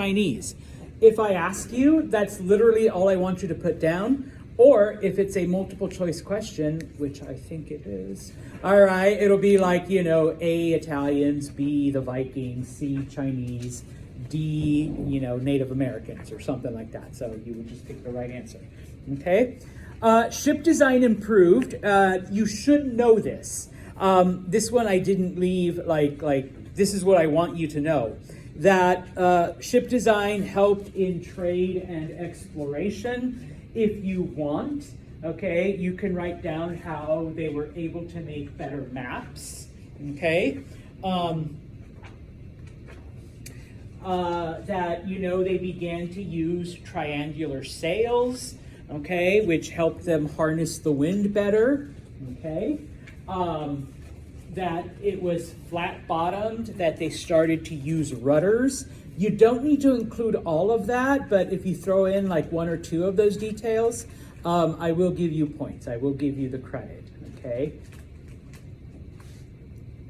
Chinese. If I ask you, that's literally all I want you to put down. Or if it's a multiple choice question, which I think it is, all right, it'll be like, you know, A, Italians, B, the Vikings, C, Chinese, D, you know, Native Americans or something like that. So you would just pick the right answer, okay? Ship design improved. You should know this. This one I didn't leave, like this is what I want you to know. That ship design helped in trade and exploration. If you want, okay, you can write down how they were able to make better maps, okay? That, you know, they began to use triangular sails, okay, which helped them harness the wind better, okay? That it was flat-bottomed, that they started to use rudders. You don't need to include all of that, but if you throw in like one or two of those details, I will give you points. I will give you the credit, okay?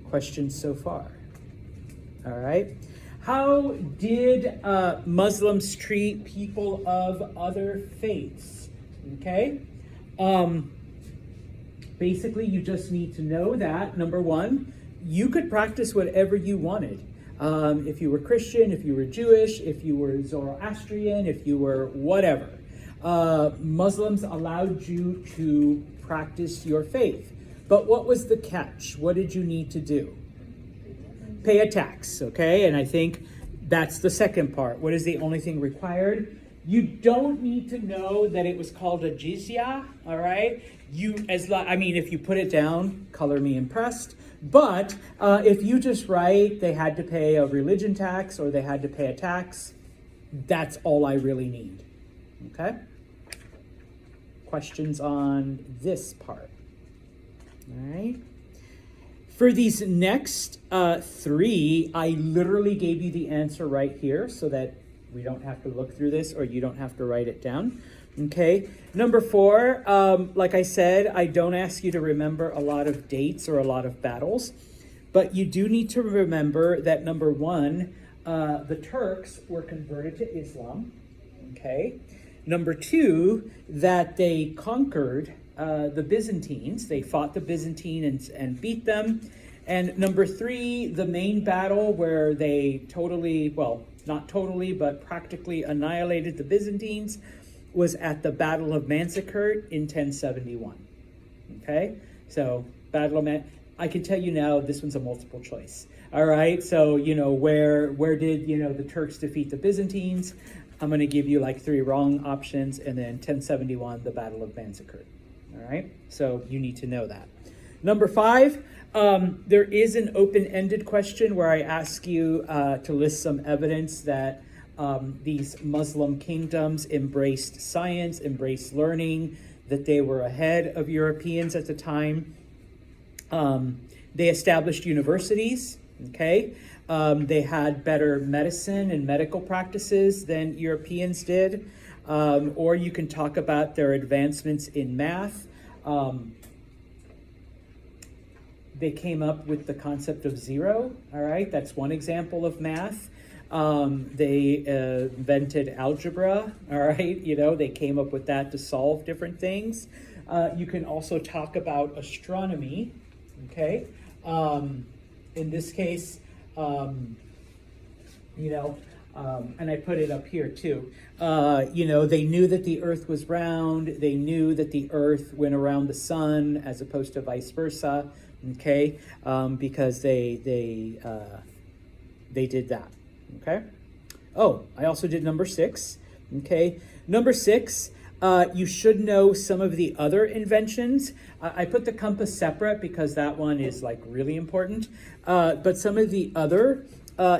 Questions so far? All right. How did Muslims treat people of other faiths? Okay. Basically, you just need to know that, number one, you could practice whatever you wanted. If you were Christian, if you were Jewish, if you were Zoroastrian, if you were whatever. Muslims allowed you to practice your faith. But what was the catch? What did you need to do? Pay a tax, okay? And I think that's the second part. What is the only thing required? You don't need to know that it was called a jizya, all right? If you put it down, color me impressed. But if you just write they had to pay a religion tax or they had to pay a tax, that's all I really need, okay? Questions on this part, all right? For these next three, I literally gave you the answer right here so that we don't have to look through this or you don't have to write it down. Okay, number 4, like I said, I don't ask you to remember a lot of dates or a lot of battles, but you do need to remember that number 1, the Turks were converted to Islam, okay? Number 2, that they conquered the Byzantines. They fought the Byzantines and beat them. And number 3, the main battle where they totally, well, not totally, but practically annihilated the Byzantines was at the Battle of Manzikert in 1071. Okay, so Battle of I can tell you now this one's a multiple choice. All right, so you know where did the Turks defeat the Byzantines? I'm going to give you like 3 wrong options, and then 1071, the Battle of Manzikert. All right, so you need to know that. Number 5, there is an open-ended question where I ask you to list some evidence that these Muslim kingdoms embraced science, embraced learning, that they were ahead of Europeans at the time. They established universities, okay? They had better medicine and medical practices than Europeans did. Or you can talk about their advancements in math. They came up with the concept of zero, all right? That's one example of math. They invented algebra, all right? They came up with that to solve different things. You can also talk about astronomy, okay? In this case, and I put it up here too. They knew that the earth was round. They knew that the earth went around the sun as opposed to vice versa, okay? Because they did that. Okay. Oh, I also did number 6. Okay. Number 6, you should know some of the other inventions. I put the compass separate because that one is like really important. But some of the other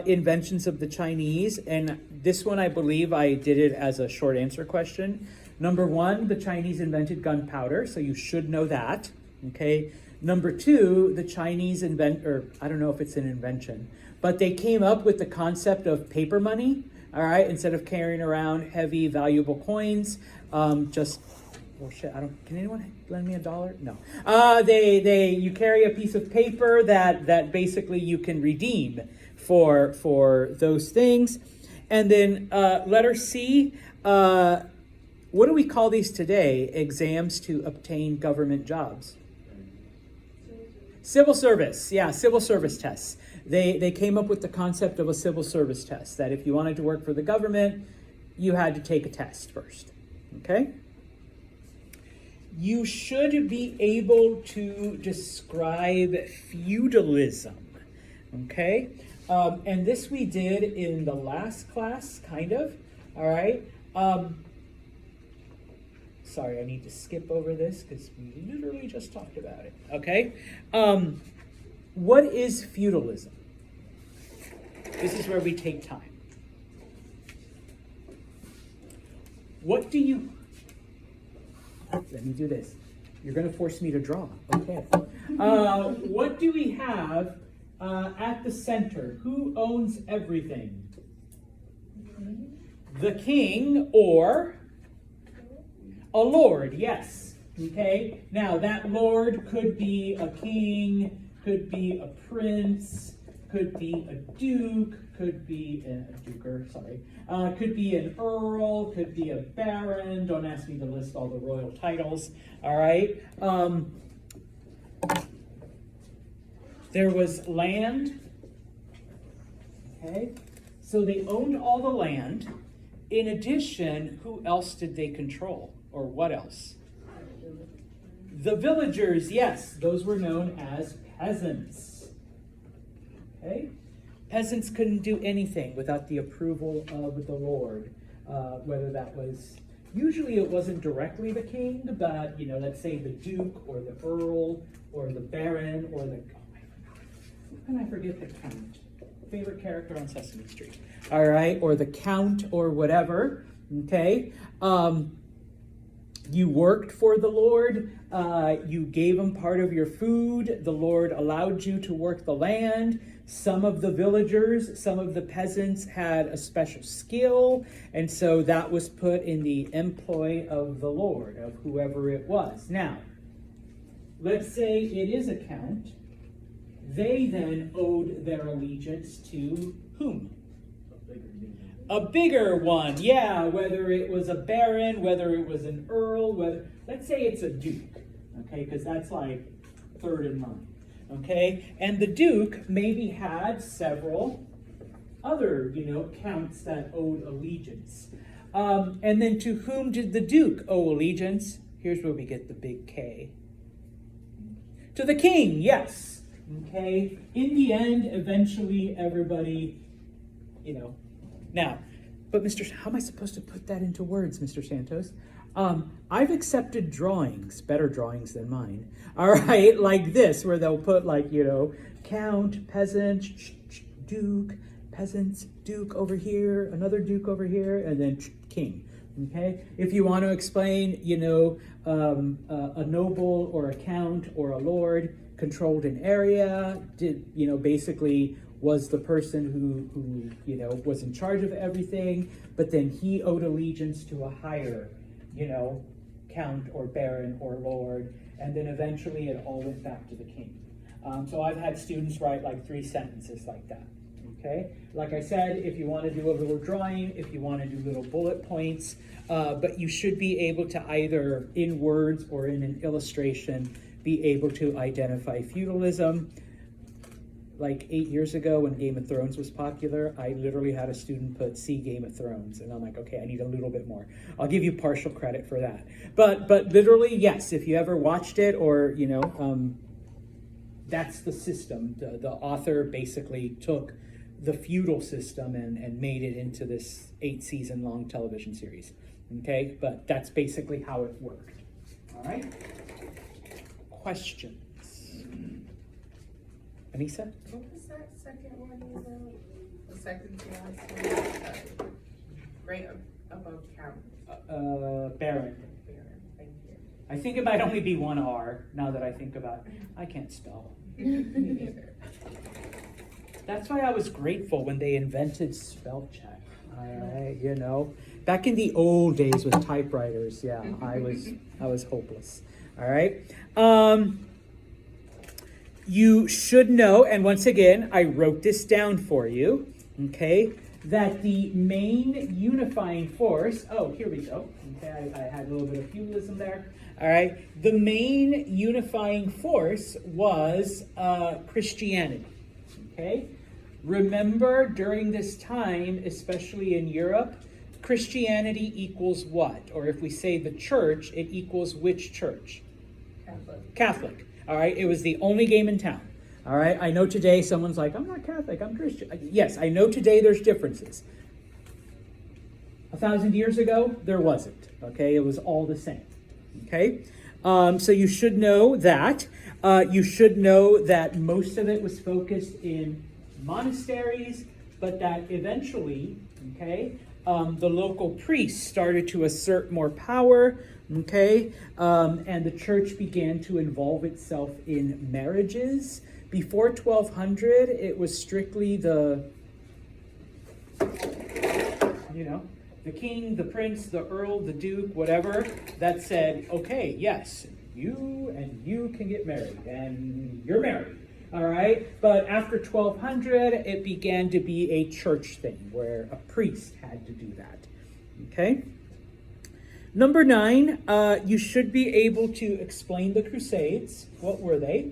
inventions of the Chinese, and this one I believe I did it as a short answer question. Number 1, the Chinese invented gunpowder, so you should know that. Okay. Number 2, the Chinese I don't know if it's an invention, but they came up with the concept of paper money, all right? Instead of carrying around heavy, valuable coins, can anyone lend me $1? No. You carry a piece of paper that basically you can redeem for those things. And then letter C, what do we call these today? Exams to obtain government jobs. Civil service, yeah, civil service tests. They came up with the concept of a civil service test, that if you wanted to work for the government, you had to take a test first, okay? You should be able to describe feudalism, okay? And this we did in the last class, kind of, all right? Sorry, I need to skip over this because we literally just talked about it, okay? What is feudalism? This is where we take time. What do you... Let me do this. You're going to force me to draw. Okay. What do we have at the center? Who owns everything? The king or a lord, yes. Okay. Now, that lord could be a king, could be a prince, could be a duke, could be could be an earl, could be a baron. Don't ask me to list all the royal titles. All right. There was land. Okay. So they owned all the land. In addition, who else did they control? Or what else? The villagers, yes. Those were known as peasants. Okay? Peasants couldn't do anything without the approval of the Lord, whether that was, usually it wasn't directly the king, but, let's say the duke or the earl or the baron or the, how can I forget the count? Favorite character on Sesame Street. All right, or the count or whatever, okay? You worked for the Lord, you gave him part of your food, the Lord allowed you to work the land. Some of the villagers, some of the peasants had a special skill, and so that was put in the employ of the Lord, of whoever it was. Now, let's say it is a count. They then owed their allegiance to whom? A bigger one, yeah, whether it was a baron, whether it was an earl, let's say it's a duke, okay, because that's like third in line, okay? And the duke maybe had several other, counts that owed allegiance. And then to whom did the duke owe allegiance? Here's where we get the big K. To the king, yes, okay? In the end, eventually everybody, Now, but how am I supposed to put that into words, Mr. Santos? I've accepted drawings, better drawings than mine, all right, like this, where they'll put count, peasant, duke, peasants, duke over here, another duke over here, and then king, okay? If you want to explain, a noble or a count or a lord controlled an area, basically was the person who was in charge of everything, but then he owed allegiance to a higher, count or baron or lord, and then eventually it all went back to the king. So I've had students write like 3 sentences like that, okay? Like I said, if you want to do a little drawing, if you want to do little bullet points, but you should be able to either in words or in an illustration be able to identify feudalism. Like 8 years ago when Game of Thrones was popular, I literally had a student put "see Game of Thrones," and I'm like, okay, I need a little bit more. I'll give you partial credit for that. But literally, yes, if you ever watched it or, that's the system. The author basically took the feudal system and made it into this 8-season long television series, okay? But that's basically how it worked, all right? Questions? Anissa? What was that second one you wrote? The second to last one? Right above count. Baron. Thank you. I think it might only be one R now that I think about it. I can't spell. Me neither. That's why I was grateful when they invented spell check. Back in the old days with typewriters, yeah, I was hopeless. All right. You should know, and once again, I wrote this down for you, okay? that the main unifying force, oh, here we go. Okay, I had a little bit of feudalism there. All right, the main unifying force was Christianity. Okay, remember during this time, especially in Europe, Christianity equals what? Or if we say the church, it equals which church? Catholic. Catholic. All right, it was the only game in town. All right, I know today someone's like, I'm not Catholic, I'm Christian. Yes, I know today there's differences. 1,000 years ago, there wasn't. Okay, it was all the same. Okay, so you should know that. You should know that most of it was focused in monasteries, but that eventually, okay, the local priests started to assert more power, okay, and the church began to involve itself in marriages. Before 1200, it was strictly the king, the prince, the earl, the duke, whatever, that said, okay, yes, you and you can get married, and you're married. All right, but after 1200, it began to be a church thing where a priest had to do that. Okay. Number 9, you should be able to explain the Crusades. What were they?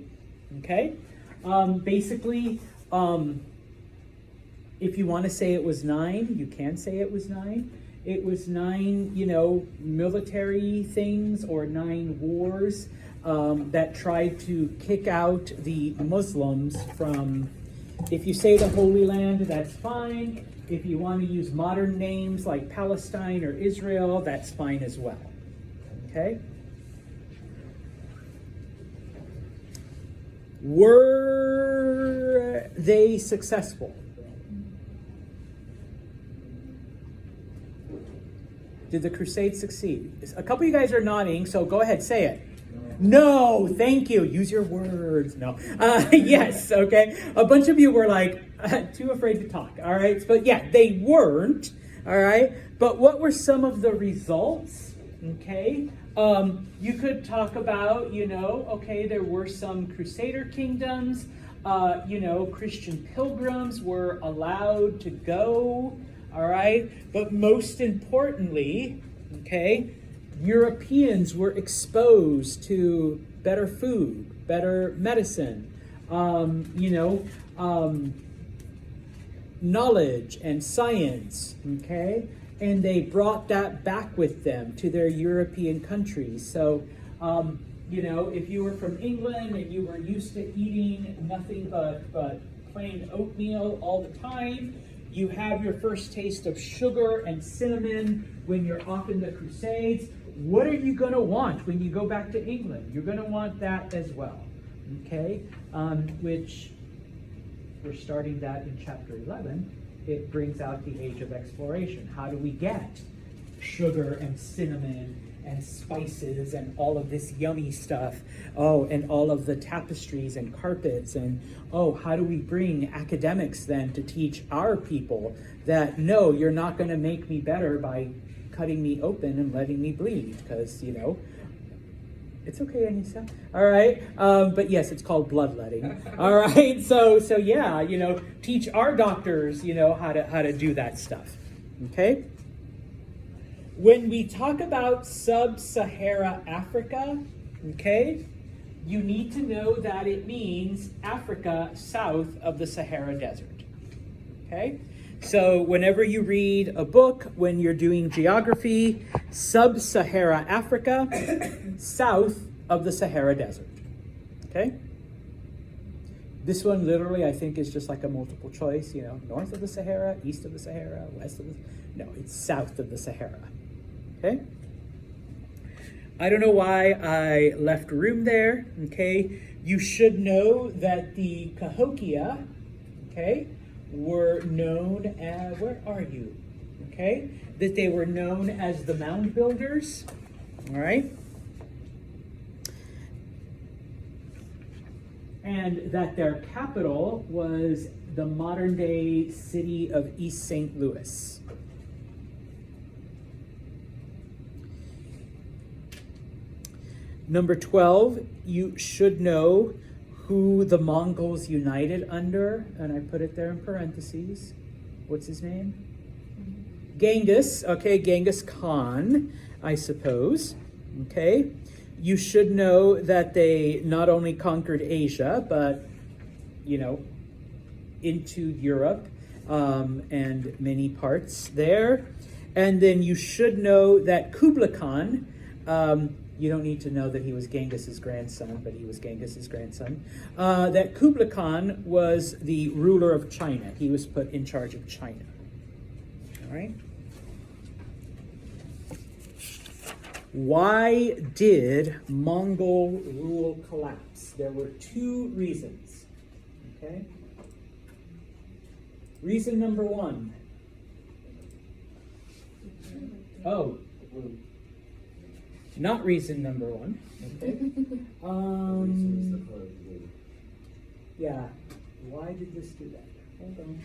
Okay. Basically, if you want to say it was 9, you can say it was 9. It was 9, military things or 9 wars that tried to kick out the Muslims from, if you say the Holy Land, that's fine. If you want to use modern names like Palestine or Israel, that's fine as well. Okay? Were they successful? Did the Crusades succeed? A couple of you guys are nodding, so go ahead, say it. No, thank you. Use your words. No. Yes, okay. A bunch of you were like, too afraid to talk, all right? But yeah, they weren't, all right? But what were some of the results, okay? You could talk about, okay, there were some Crusader kingdoms, Christian pilgrims were allowed to go, all right? But most importantly, okay, Europeans were exposed to better food, better medicine, knowledge and science, okay? And they brought that back with them to their European countries. So, if you were from England and you were used to eating nothing but plain oatmeal all the time, you have your first taste of sugar and cinnamon when you're off in the Crusades. What are you going to want when you go back to England? You're going to want that as well, okay? Which we're starting that in chapter 11. It brings out the age of exploration. How do we get sugar and cinnamon and spices and all of this yummy stuff? Oh, and all of the tapestries and carpets. And how do we bring academics then to teach our people that, no, you're not going to make me better by cutting me open and letting me bleed, because, it's okay, Anissa. All right. But yes, it's called bloodletting. All right. So yeah, teach our doctors, how to do that stuff. Okay. When we talk about sub-Sahara Africa, okay, you need to know that it means Africa south of the Sahara Desert. Okay. So whenever you read a book, when you're doing geography, sub-Sahara Africa, south of the Sahara Desert, okay? This one literally, I think, is just like a multiple choice, north of the Sahara, east of the Sahara, west of the, no, it's south of the Sahara, okay? I don't know why I left room there, okay? You should know that the Cahokia, okay, were known as, where are you? Okay, that they were known as the mound builders, all right? And that their capital was the modern day city of East St. Louis. Number 12, you should know who the Mongols united under, and I put it there in parentheses. what's his name? Genghis, okay, Genghis Khan, I suppose, okay? You should know that they not only conquered Asia, but, into Europe and many parts there. And then you should know that Kublai Khan, you don't need to know that he was Genghis's grandson, but he was Genghis's grandson, that Kublai Khan was the ruler of China. He was put in charge of China, all right? Why did Mongol rule collapse? There were two reasons, okay? Reason number one. Oh, not reason number one, okay? Yeah, why did this do that? Hold on.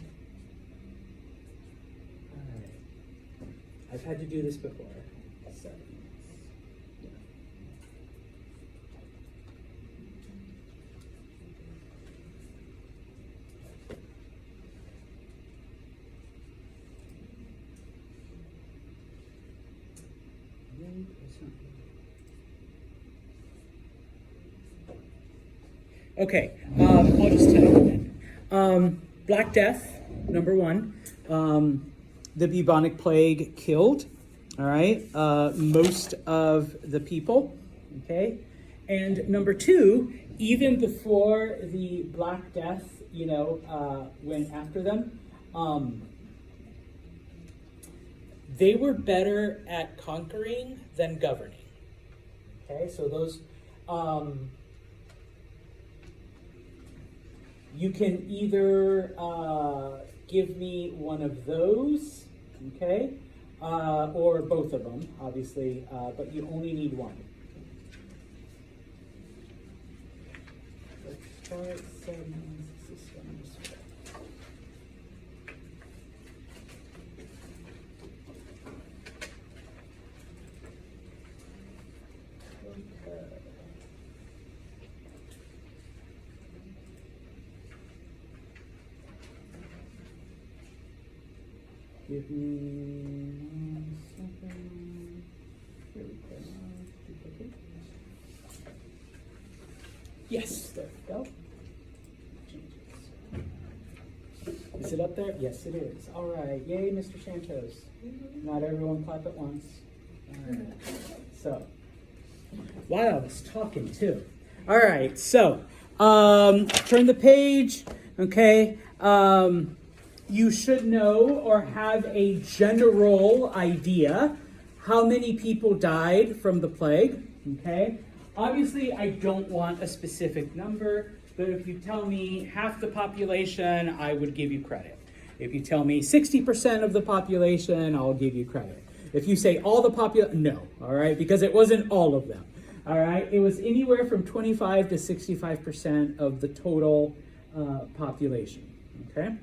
All right. I've had to do this before, so. Okay, I'll just tell you then. Black Death, number one. The bubonic plague killed, all right, most of the people, okay? And number two, even before the Black Death, went after them, they were better at conquering than governing. Okay, so those, you can either give me one of those, okay, or both of them, obviously, but you only need one. Let's start setting systems. Give me 1 second. Here we go. Duplicate. Yes, there we go. Is it up there? Yes, it is. All right. Yay, Mr. Santos. Not everyone clap at once. All right. So, wow, I was talking too. All right. So, turn the page. Okay. You should know or have a general idea how many people died from the plague, okay? Obviously, I don't want a specific number, but if you tell me half the population, I would give you credit. If you tell me 60% of the population, I'll give you credit. If you say all the population, no, all right? Because it wasn't all of them, all right? It was anywhere from 25 to 65% of the total population, okay?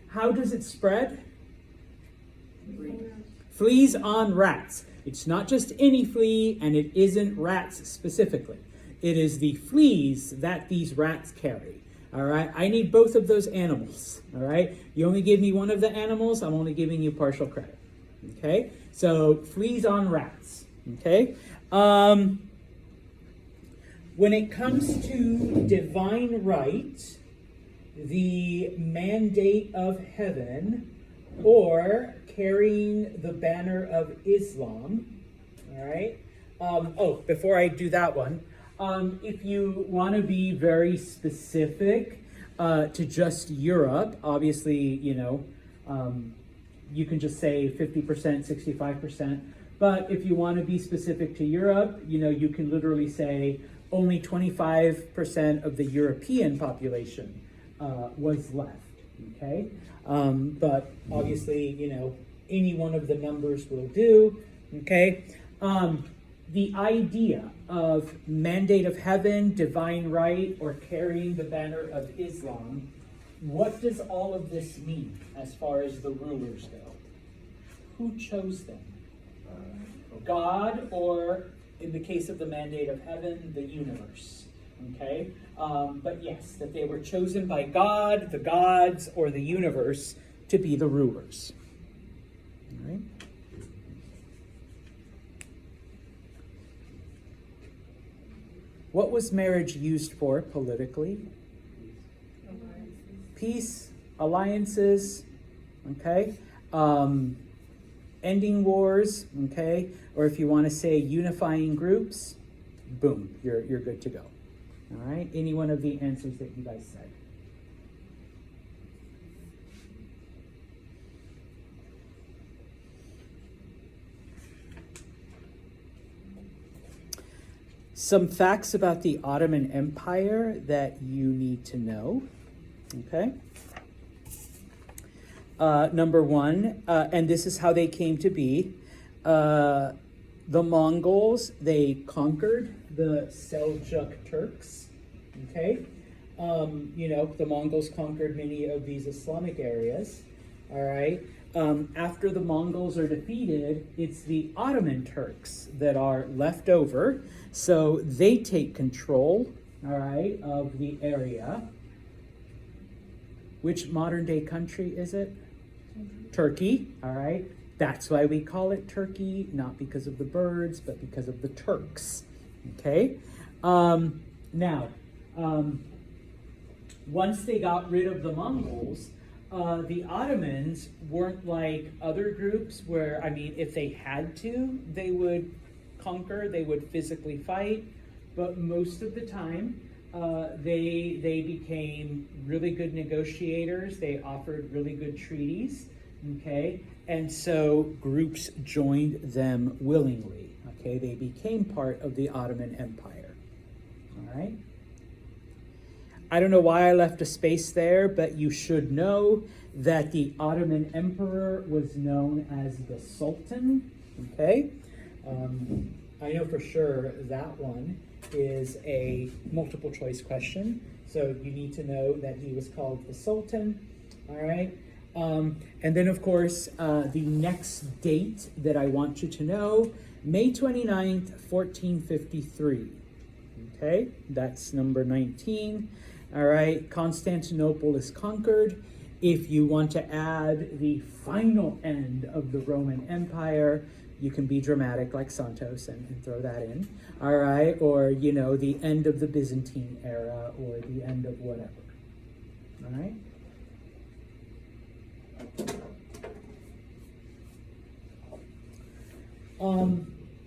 How does it spread? Fleas on rats. It's not just any flea, and it isn't rats specifically. It is the fleas that these rats carry. All right, I need both of those animals. All right, you only give me one of the animals, I'm only giving you partial credit. Okay, so fleas on rats. Okay, when it comes to divine right, the mandate of heaven, or carrying the banner of Islam, all right? Before I do that one, if you want to be very specific to just Europe, obviously, you can just say 50%, 65%. But if you want to be specific to Europe, you can literally say only 25% of the European population was left, okay? But obviously, any one of the numbers will do, okay? The idea of mandate of heaven, divine right, or carrying the banner of Islam, what does all of this mean as far as the rulers go? Who chose them? God, or in the case of the mandate of heaven, the universe. Okay? But yes, that they were chosen by God, the gods, or the universe to be the rulers. All right. What was marriage used for politically? Peace, alliances, okay? Ending wars, okay? Or if you want to say unifying groups, boom, you're good to go. All right? Any one of the answers that you guys said. Some facts about the Ottoman Empire that you need to know, okay? Number one, and this is how they came to be, the Mongols, they conquered the Seljuk Turks, okay? The Mongols conquered many of these Islamic areas, all right? After the Mongols are defeated, it's the Ottoman Turks that are left over. So they take control, all right, of the area. Which modern day country is it? Turkey, all right. That's why we call it Turkey, not because of the birds, but because of the Turks, okay? Now, once they got rid of the Mongols, the Ottomans weren't like other groups where, if they had to, they would conquer, they would physically fight, but most of the time, they became really good negotiators. They offered really good treaties, okay? And so groups joined them willingly, okay? They became part of the Ottoman Empire, all right? I don't know why I left a space there, but you should know that the Ottoman Emperor was known as the Sultan, okay? I know for sure that one is a multiple choice question, so you need to know that he was called the Sultan, all right? And then, of course, the next date that I want you to know, May 29th, 1453, okay? That's number 19. All right, Constantinople is conquered. If you want to add the final end of the Roman Empire, you can be dramatic like Santos and throw that in. All right, or, the end of the Byzantine era or the end of whatever. All right?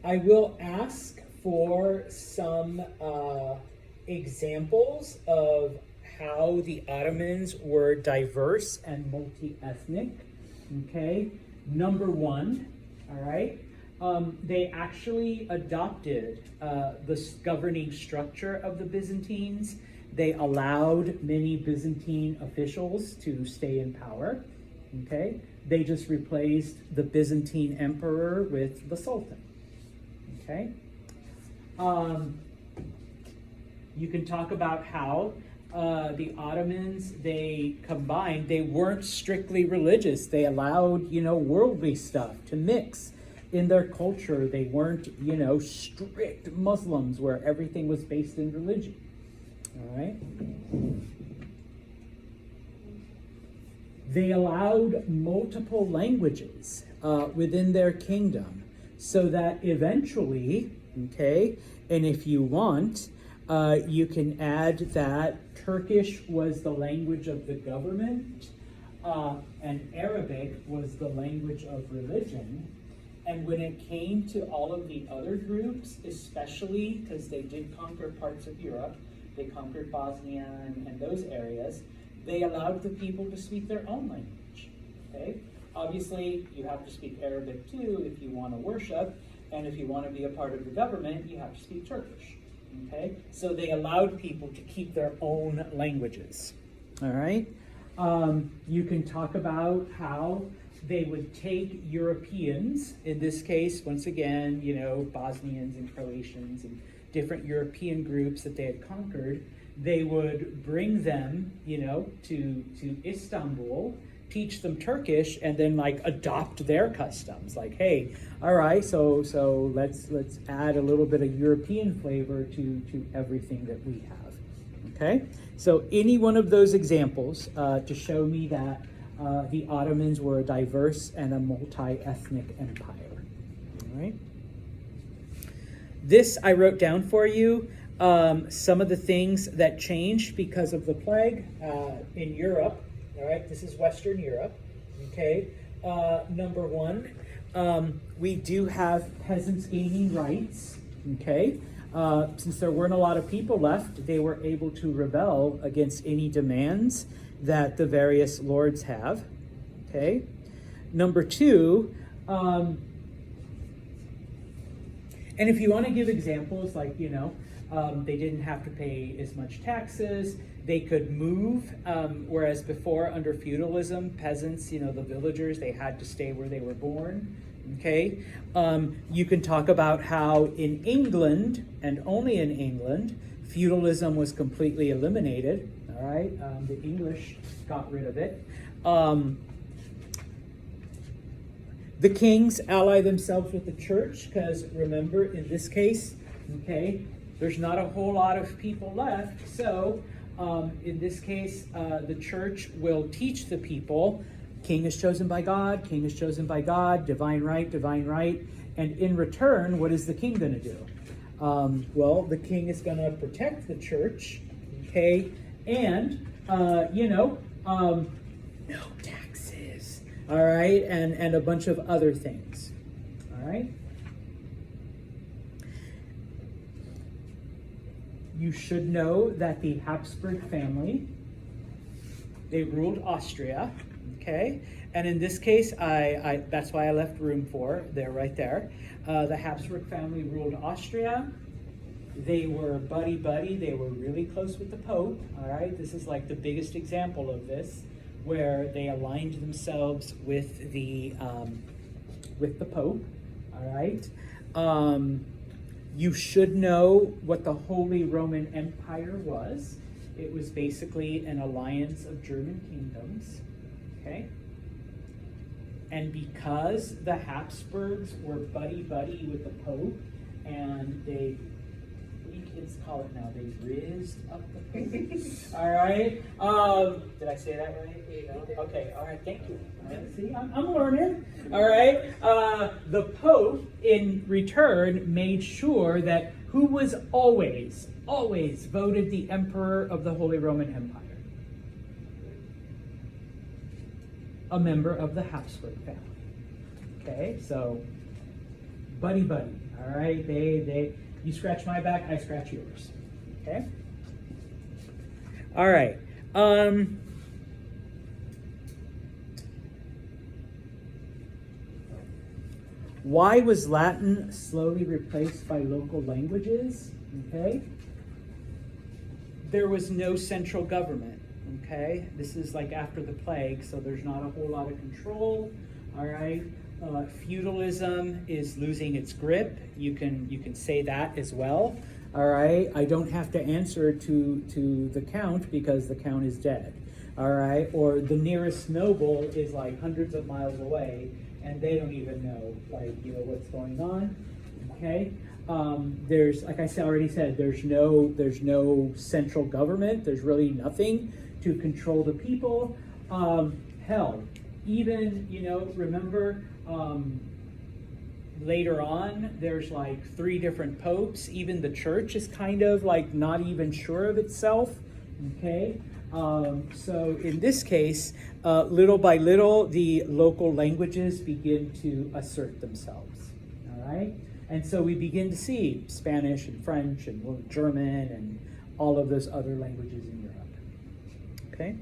I will ask for some examples of how the Ottomans were diverse and multi-ethnic, okay? Number one, all right, they actually adopted the governing structure of the Byzantines. They allowed many Byzantine officials to stay in power, okay? They just replaced the Byzantine emperor with the Sultan, okay? You can talk about how the Ottomans, they combined, they weren't strictly religious. They allowed, worldly stuff to mix in their culture. They weren't, strict Muslims where everything was based in religion. All right? They allowed multiple languages within their kingdom so that eventually, okay, and if you want, you can add that Turkish was the language of the government, and Arabic was the language of religion. And when it came to all of the other groups, especially because they did conquer parts of Europe, they conquered Bosnia and those areas, they allowed the people to speak their own language, okay? Obviously, you have to speak Arabic too if you want to worship, and if you want to be a part of the government, you have to speak Turkish. Okay, so they allowed people to keep their own languages. All right, you can talk about how they would take Europeans, in this case, once again, Bosnians and Croatians and different European groups that they had conquered. They would bring them, to Istanbul, teach them Turkish, and then adopt their customs. Hey, all right, so let's add a little bit of European flavor to everything that we have. Okay, so any one of those examples to show me that The Ottomans were a diverse and a multi-ethnic empire. All right. This I wrote down for you. Some of the things that changed because of the plague in Europe. All right, this is Western Europe. Okay. Number one, we do have peasants gaining rights. Okay. Since there weren't a lot of people left, they were able to rebel against any demands that the various lords have. Okay. Number two, and if you want to give examples, like, they didn't have to pay as much taxes. They could move, whereas before, under feudalism, peasants, the villagers, they had to stay where they were born. Okay? You can talk about how in England, and only in England, feudalism was completely eliminated. All right? The English got rid of it. The kings ally themselves with the church, because remember, in this case, okay, there's not a whole lot of people left. So in this case, the church will teach the people, king is chosen by God, king is chosen by God, divine right, divine right. And in return, what is the king going to do? Well, the king is going to protect the church, okay, and, no taxes, all right, and a bunch of other things, all right? You should know that the Habsburg family, they ruled Austria, okay? And in this case, I that's why I left room for, they're right there. The Habsburg family ruled Austria. They were buddy-buddy. They were really close with the Pope, all right? This is like the biggest example of this, where they aligned themselves with the Pope, all right? You should know what the Holy Roman Empire was. It was basically an alliance of German kingdoms, okay? And because the Habsburgs were buddy-buddy with the Pope, and they, what do you kids call it now? They rizzed up the Pope. All right? Did I say that right? Okay, all right, thank you. See, I'm learning. All right? The Pope, in return, made sure that who was always voted the Emperor of the Holy Roman Empire? A member of the Habsburg family. Okay, so buddy-buddy. All right, they you scratch my back, I scratch yours. Okay. All right. Why was Latin slowly replaced by local languages? Okay. There was no central government. Okay, this is like after the plague, so there's not a whole lot of control. All right, feudalism is losing its grip. You can say that as well. All right, I don't have to answer to the count because the count is dead. All right, or the nearest noble is like hundreds of miles away, and they don't even know what's going on. Okay. There's, like I already said, there's no central government. There's really nothing to control the people. Hell, even, remember, later on, there's like 3 different popes. Even the church is kind of like not even sure of itself, okay? So in this case, little by little, the local languages begin to assert themselves, all right? And so we begin to see Spanish and French and German and all of those other languages in Europe. Okay?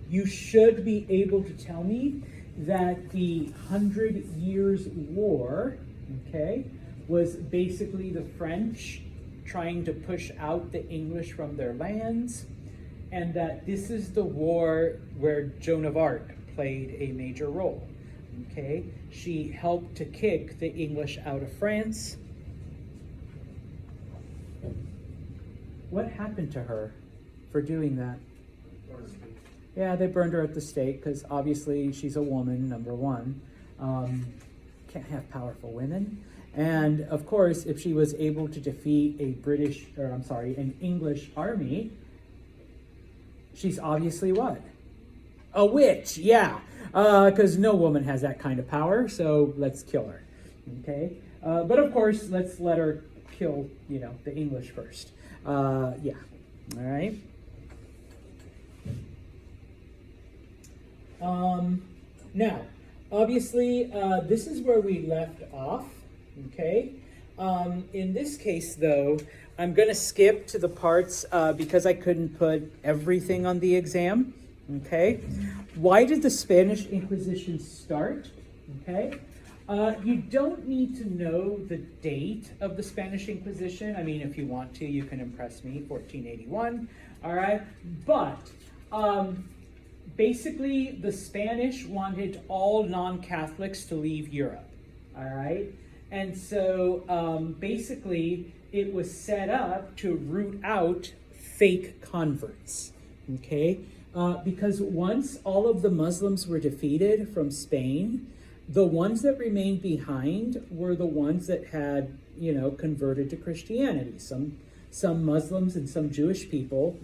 You should be able to tell me that the 100 Years' War, okay, was basically the French trying to push out the English from their lands, and that this is the war where Joan of Arc played a major role. Okay, she helped to kick the English out of France. What happened to her for doing that? Yeah, they burned her at the stake because obviously she's a woman, number one. Can't have powerful women. And of course, if she was able to defeat an English army, she's obviously what? A witch, yeah. Because no woman has that kind of power, so let's kill her. Okay? But of course, let's let her kill, the English first. Yeah. All right. Now, obviously, this is where we left off. Okay? In this case, though, I'm going to skip to the parts because I couldn't put everything on the exam. Okay? Why did the Spanish Inquisition start? Okay? You don't need to know the date of the Spanish Inquisition. I mean, if you want to, you can impress me, 1481. All right? But basically, the Spanish wanted all non-Catholics to leave Europe. All right? And so basically, it was set up to root out fake converts. Okay? Because once all of the Muslims were defeated from Spain, the ones that remained behind were the ones that had, converted to Christianity. Some Muslims and some Jewish people,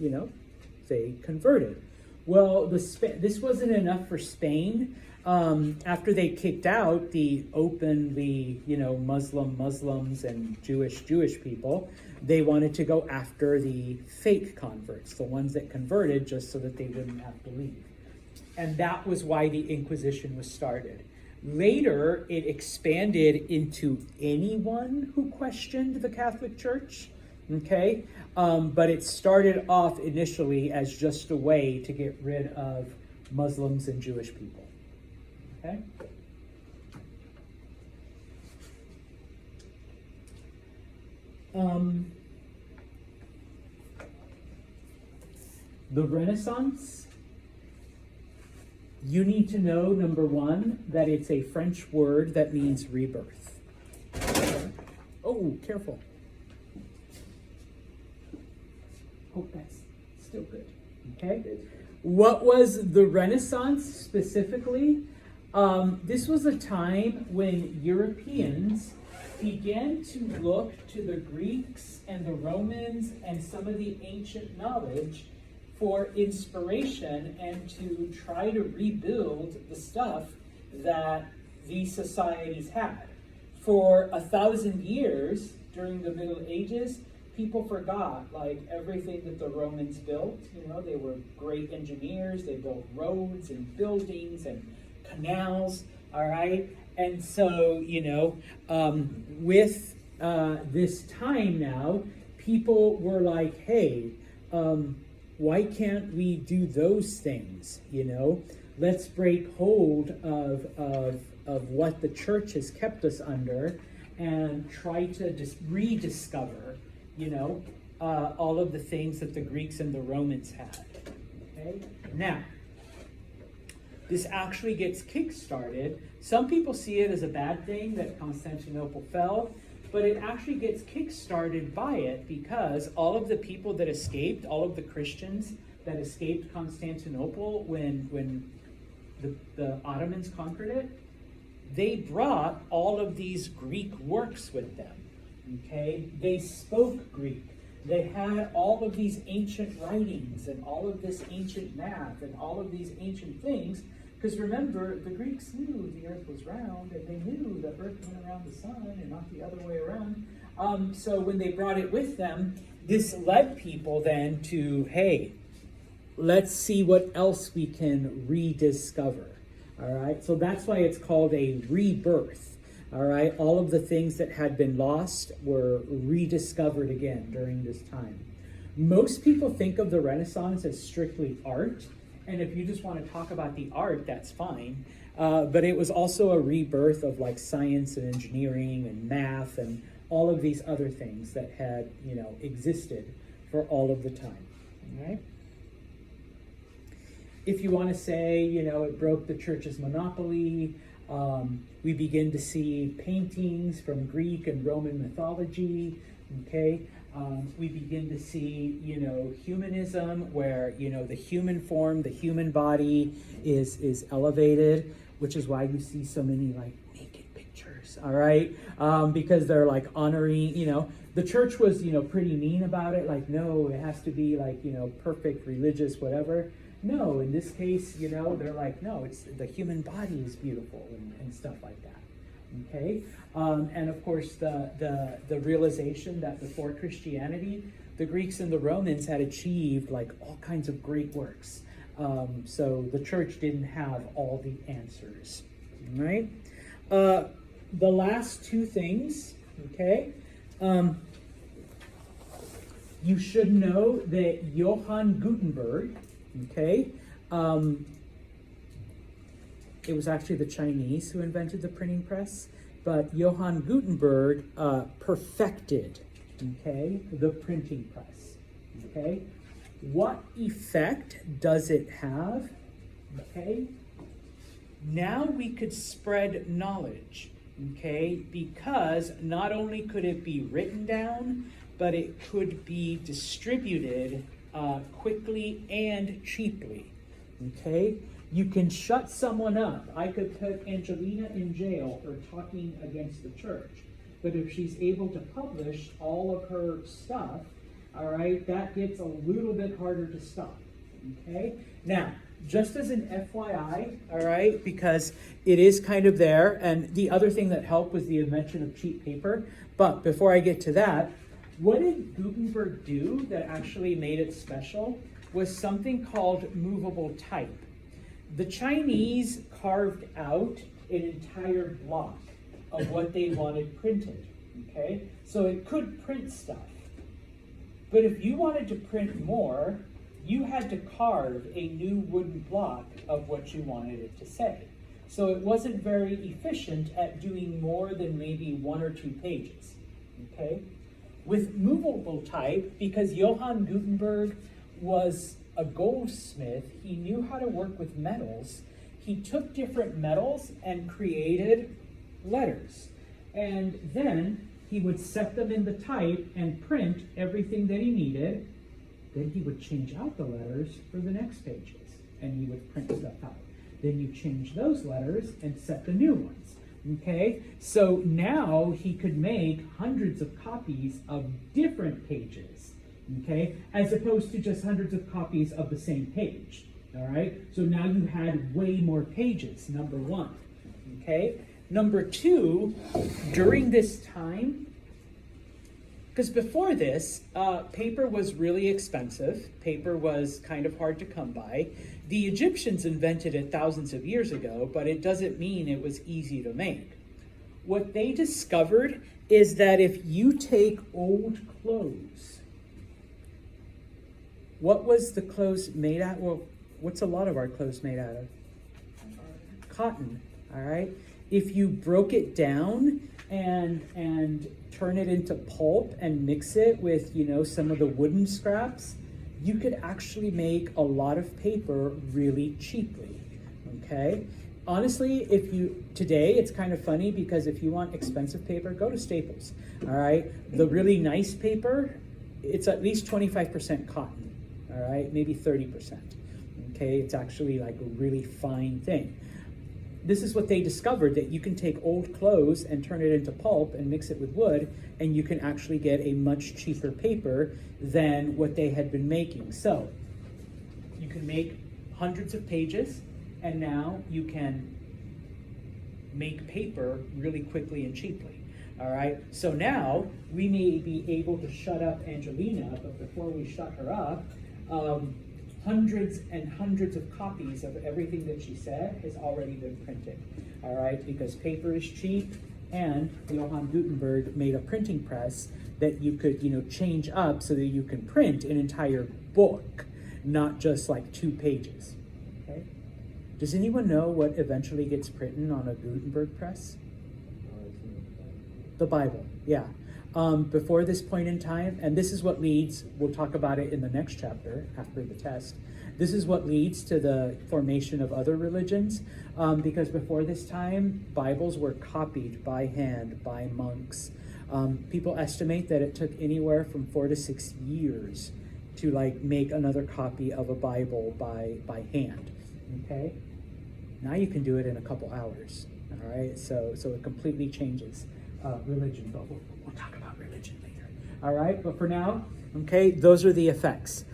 they converted. Well, this wasn't enough for Spain. After they kicked out the openly, Muslims and Jewish people, they wanted to go after the fake converts, the ones that converted just so that they wouldn't have to leave. And that was why the Inquisition was started. Later, it expanded into anyone who questioned the Catholic Church, okay? But it started off initially as just a way to get rid of Muslims and Jewish people, okay? The Renaissance, you need to know, number one, that it's a French word that means rebirth. Oh, careful. Hope that's still good. Okay. What was the Renaissance specifically? This was a time when Europeans began to look to the Greeks and the Romans and some of the ancient knowledge for inspiration and to try to rebuild the stuff that these societies had. For 1,000 years during the Middle Ages, people forgot everything that the Romans built. They were great engineers. They built roads and buildings and canals, all right? And so, with this time now, people were like, hey, why can't we do those things? Let's break hold of what the church has kept us under and try to rediscover, all of the things that the Greeks and the Romans had. Okay? Now, this actually gets kick-started. Some people see it as a bad thing that Constantinople fell, but it actually gets kick-started by it because all of the people that escaped, all of the Christians that escaped Constantinople when the Ottomans conquered it, they brought all of these Greek works with them, okay? They spoke Greek. They had all of these ancient writings and all of this ancient math and all of these ancient things. Because remember, the Greeks knew the earth was round, and they knew the earth went around the sun and not the other way around. So when they brought it with them, this led people then to, hey, let's see what else we can rediscover. All right, so that's why it's called a rebirth. All right, all of the things that had been lost were rediscovered again during this time. Most people think of the Renaissance as strictly art. And if you just want to talk about the art, that's fine. But it was also a rebirth of science and engineering and math and all of these other things that had, existed for all of the time. All right? If you want to say, it broke the church's monopoly, we begin to see paintings from Greek and Roman mythology, okay? We begin to see, humanism, where, the human form, the human body is elevated, which is why you see so many, naked pictures, all right? Because they're, honoring, the church was, pretty mean about it, no, it has to be, perfect, religious, whatever. No, in this case, they're like, no, it's the human body is beautiful and stuff like that. Okay, and of course the realization that before Christianity, the Greeks and the Romans had achieved like all kinds of great works. So the church didn't have all the answers. Right? The last two things, okay. You should know that Johann Gutenberg, okay, it was actually the Chinese who invented the printing press, but Johann Gutenberg perfected, okay, the printing press, okay. What effect does it have, okay? Now we could spread knowledge, okay, because not only could it be written down, but it could be distributed quickly and cheaply, okay? You can shut someone up. I could put Angelina in jail for talking against the church, but if she's able to publish all of her stuff, all right, that gets a little bit harder to stop, okay? Now, just as an FYI, all right, because it is kind of there, and the other thing that helped was the invention of cheap paper, but before I get to that, what did Gutenberg do that actually made it special was something called movable type. The Chinese carved out an entire block of what they wanted printed, okay? So it could print stuff. But if you wanted to print more, you had to carve a new wooden block of what you wanted it to say. So it wasn't very efficient at doing more than maybe 1 or 2 pages, okay? With movable type, because Johann Gutenberg was a goldsmith, he knew how to work with metals. He took different metals and created letters. And then he would set them in the type and print everything that he needed. Then he would change out the letters for the next pages, and he would print stuff out. Then you change those letters and set the new ones. Okay, so now he could make hundreds of copies of different pages, okay, as opposed to just hundreds of copies of the same page, all right? So now you had way more pages, number one, okay? Number two, during this time, because before this, paper was really expensive. Paper was kind of hard to come by. The Egyptians invented it thousands of years ago, but it doesn't mean it was easy to make. What they discovered is that if you take old clothes, what was the clothes made out of? Well, what's a lot of our clothes made out of? Cotton, all right? If you broke it down and turn it into pulp and mix it with, some of the wooden scraps, you could actually make a lot of paper really cheaply, okay? Honestly, today it's kind of funny because if you want expensive paper, go to Staples, all right? The really nice paper, it's at least 25% cotton, all right? Maybe 30%, okay? It's actually like a really fine thing. This is what they discovered, that you can take old clothes and turn it into pulp and mix it with wood, and you can actually get a much cheaper paper than what they had been making. So you can make hundreds of pages, and now you can make paper really quickly and cheaply. All right, so now we may be able to shut up Angelina, but before we shut her up, hundreds and hundreds of copies of everything that she said has already been printed, all right, because paper is cheap, and Johann Gutenberg made a printing press that you could, change up so that you can print an entire book, not just like 2 pages, okay? Does anyone know what eventually gets printed on a Gutenberg press? The Bible, yeah. Before this point in time, and this is what leads, we'll talk about it in the next chapter after the test, this is what leads to the formation of other religions, because before this time, Bibles were copied by hand by monks. People estimate that it took anywhere from 4 to 6 years to make another copy of a Bible by hand, okay? Now you can do it in a couple hours, all right? So it completely changes religion, but we'll talk about religion later. All right, but for now, okay, those are the effects.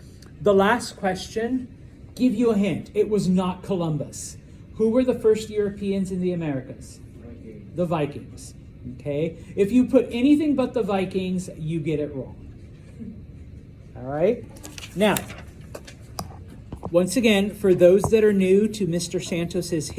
The last question Give you a hint. It was not Columbus. Who were the first Europeans in the Americas? The Vikings. Okay? If you put anything but the Vikings, you get it wrong. All right? Now, once again, for those that are new to Mr. Santos's